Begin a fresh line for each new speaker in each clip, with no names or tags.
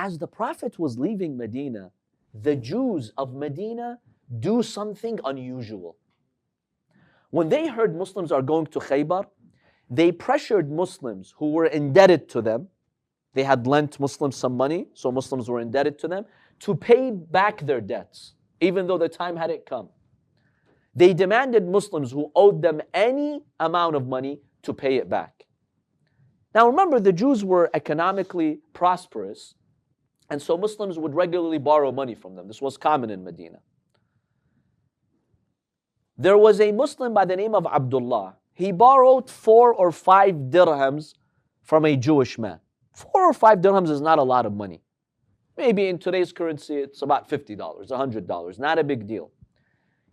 as the Prophet was leaving Medina, the Jews of Medina do something unusual. When they heard Muslims are going to Khaybar, they pressured Muslims who were indebted to them. They had lent Muslims some money, so Muslims were indebted to them, to pay back their debts, even though the time hadn't come. They demanded Muslims who owed them any amount of money to pay it back. Now remember, the Jews were economically prosperous, and so Muslims would regularly borrow money from them. This was common in Medina. There was a Muslim by the name of Abdullah. He borrowed 4 or 5 dirhams from a Jewish man. 4 or 5 dirhams is not a lot of money. Maybe in today's currency, it's about $50, $100, not a big deal.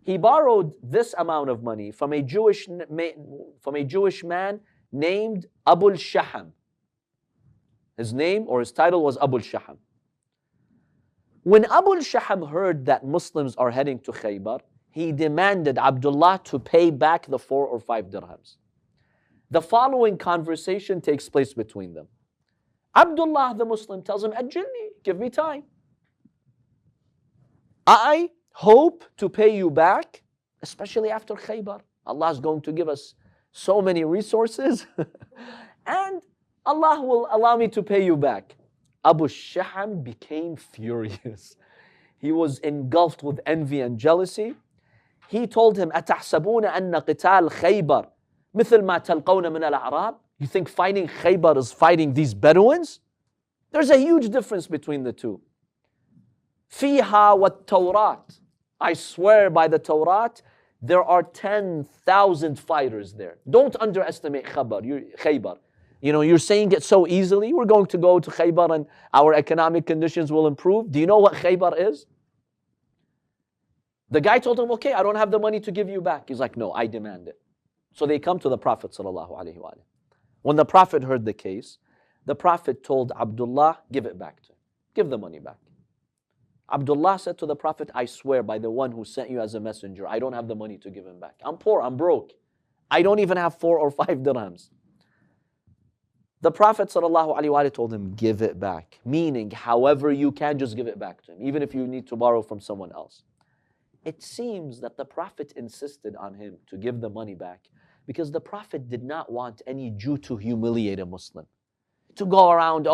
He borrowed this amount of money from a Jewish man named Abul Shaham. His name or his title was Abul Shaham. When Abul Shaham heard that Muslims are heading to Khaybar, he demanded Abdullah to pay back the 4 or 5 dirhams. The following conversation takes place between them. Abdullah, the Muslim, tells him, Ajilni, give me time. I hope to pay you back, especially after Khaybar. Allah is going to give us so many resources, and Allah will allow me to pay you back. Abu Shaham became furious. He was engulfed with envy and jealousy. He told him, أَتَحْسَبُونَ أَنَّ قِتَالَ خَيْبَرَ مِثْلَ مَا تَلْقَوْنَ مِنَ الْأَعْرَابِ? You think fighting Khaybar is fighting these Bedouins? There's a huge difference between the two. فِيهَا وَالتَّوْرَاتِ. I swear by the Torah, there are 10,000 fighters there. Don't underestimate Khaybar. You know, you're saying it so easily. We're going to go to Khaybar and our economic conditions will improve. Do you know what Khaybar is? The guy told him, okay, I don't have the money to give you back. He's like, no, I demand it. So they come to the Prophet ﷺ. When the Prophet heard the case, the Prophet told Abdullah, give it back to him. Give the money back. Abdullah said to the Prophet, I swear by the one who sent you as a messenger, I don't have the money to give him back. I'm poor, I'm broke. I don't even have 4 or 5 dirhams. The Prophet ﷺ told him, give it back. Meaning, however you can, just give it back to him, even if you need to borrow from someone else. It seems that the Prophet insisted on him to give the money back because the Prophet did not want any Jew to humiliate a Muslim. To go around,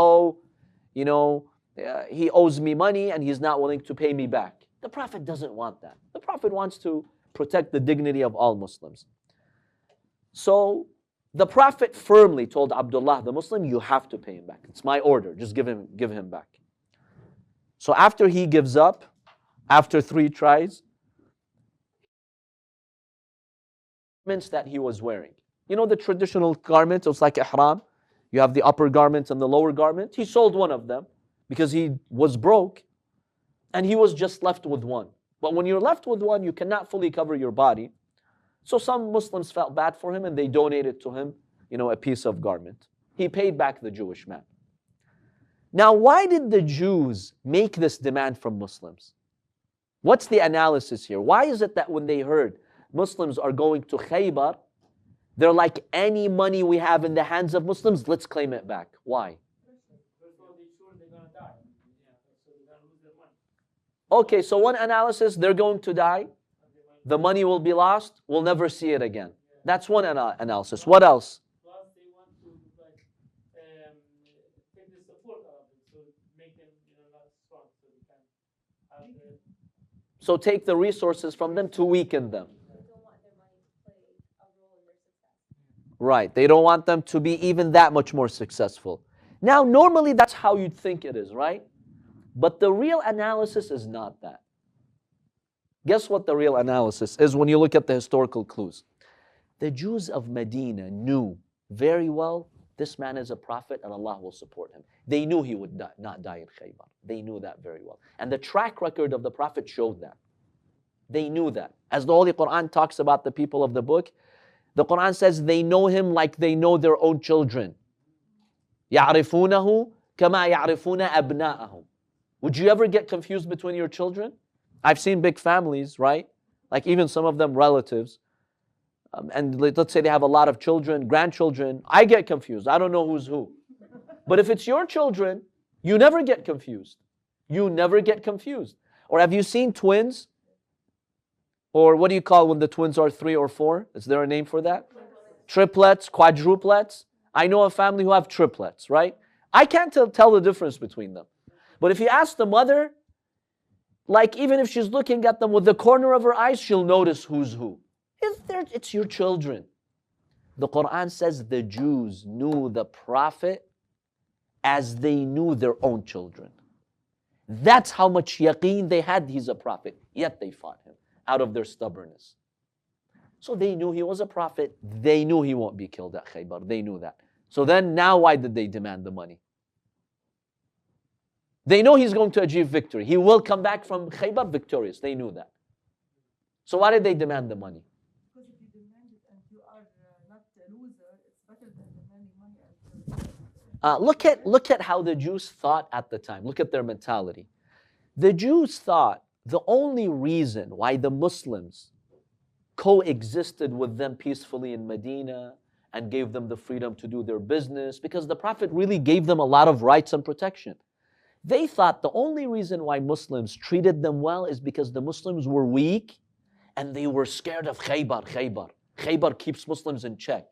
he owes me money and he's not willing to pay me back. The Prophet doesn't want that. The Prophet wants to protect the dignity of all Muslims. So the Prophet firmly told Abdullah, the Muslim, you have to pay him back. It's my order. Just give him back. So after he gives up, after 3 tries, garments that he was wearing. You know the traditional garment, it's like ihram. You have the upper garment and the lower garment. He sold one of them because he was broke and he was just left with one. But when you're left with one, you cannot fully cover your body. So some Muslims felt bad for him and they donated to him, a piece of garment. He paid back the Jewish man. Now, why did the Jews make this demand from Muslims? What's the analysis here? Why is it that when they heard Muslims are going to Khaybar, they're like, any money we have in the hands of Muslims, let's claim it back? Why? Okay, so one analysis, they're going to die. The money will be lost. We'll never see it again. That's one analysis. What else?
Plus, they want to take the support out of it, so make them not strong, so they can have
So take the resources from them to weaken them. Right, they don't want them to be even that much more successful. Now, normally that's how you'd think it is, right? But the real analysis is not that. Guess what the real analysis is when you look at the historical clues? The Jews of Medina knew very well this man is a prophet and Allah will support him. They knew he would not die in Khaybar. They knew that very well. And the track record of the Prophet showed that. They knew that. As the Holy Quran talks about the people of the book, the Quran says they know him like they know their own children. يَعْرِفُونَهُ كَمَا يَعْرِفُونَ أَبْنَاءَهُم. Would you ever get confused between your children? I've seen big families, right? Like even some of them relatives. And let's say they have a lot of children, grandchildren. I get confused. I don't know who's who. But if it's your children, You never get confused. You never get confused. Or have you seen twins? Or what do you call when the twins are 3 or 4? Is there a name for that? Triplets, quadruplets. I know a family who have triplets, right? I can't tell the difference between them. But if you ask the mother, like even if she's looking at them with the corner of her eyes, she'll notice who's who. It's your children. The Quran says the Jews knew the Prophet as they knew their own children. That's how much yaqeen they had he's a prophet. Yet they fought him out of their stubbornness. So they knew he was a prophet. They knew he won't be killed at Khaybar. They knew that. So then now why did they demand the money? They know he's going to achieve victory. He will come back from Khaybar victorious. They knew that. So why did they demand the money?
Because if you demand it and you are not a loser, it's better than demanding money.
Look at how the Jews thought at the time. Look at their mentality. The Jews thought the only reason why the Muslims coexisted with them peacefully in Medina and gave them the freedom to do their business, because the Prophet really gave them a lot of rights and protection. They thought the only reason why Muslims treated them well is because the Muslims were weak and they were scared of Khaybar. Khaybar keeps Muslims in check.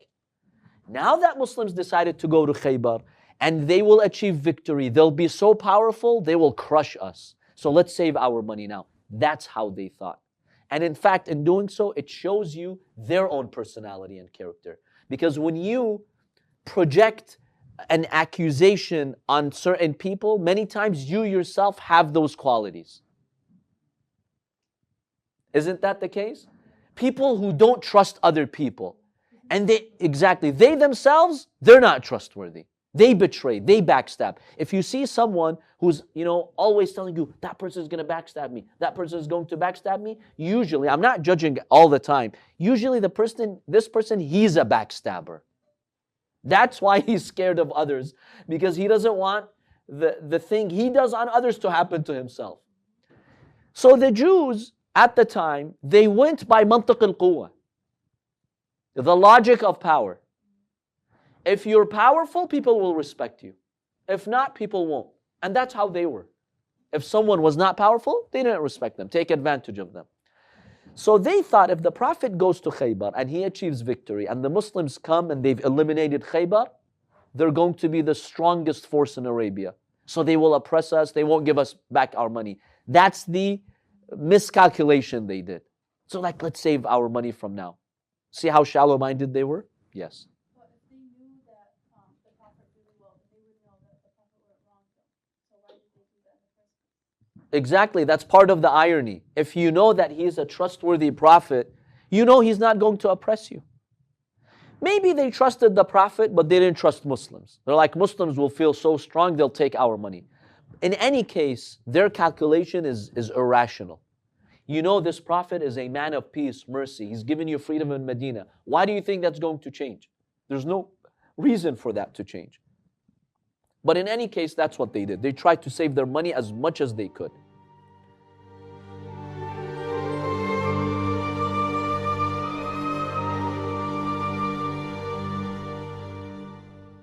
Now that Muslims decided to go to Khaybar and they will achieve victory, they'll be so powerful, they will crush us. So let's save our money now. That's how they thought. And in fact, in doing so, it shows you their own personality and character. Because when you project an accusation on certain people, many times you yourself have those qualities. Isn't that the case? People who don't trust other people. And they themselves, they're not trustworthy. They betray, they backstab. If you see someone who's, always telling you, that person is going to backstab me, that person is going to backstab me, usually, I'm not judging all the time, usually this person, he's a backstabber. That's why he's scared of others, because he doesn't want the thing he does on others to happen to himself. So the Jews at the time, they went by mantiq al-quwwa, the logic of power. If you're powerful, people will respect you. If not, people won't. And that's how they were. If someone was not powerful, they didn't respect them, take advantage of them. So they thought if the Prophet goes to Khaybar and he achieves victory and the Muslims come and they've eliminated Khaybar, they're going to be the strongest force in Arabia. So they will oppress us, they won't give us back our money. That's the miscalculation they did. So let's save our money from now. See how shallow-minded they were? Yes.
But if they knew that the Prophet really well, they would know that the Prophet wouldn't wrong them. So why did they do that in the first place?
Exactly, that's part of the irony. If you know that he is a trustworthy prophet, you know he's not going to oppress you. Maybe they trusted the Prophet, but they didn't trust Muslims. They're like, Muslims will feel so strong, they'll take our money. In any case, their calculation is irrational. You know this Prophet is a man of peace, mercy. He's given you freedom in Medina. Why do you think that's going to change? There's no reason for that to change. But in any case, that's what they did. They tried to save their money as much as they could.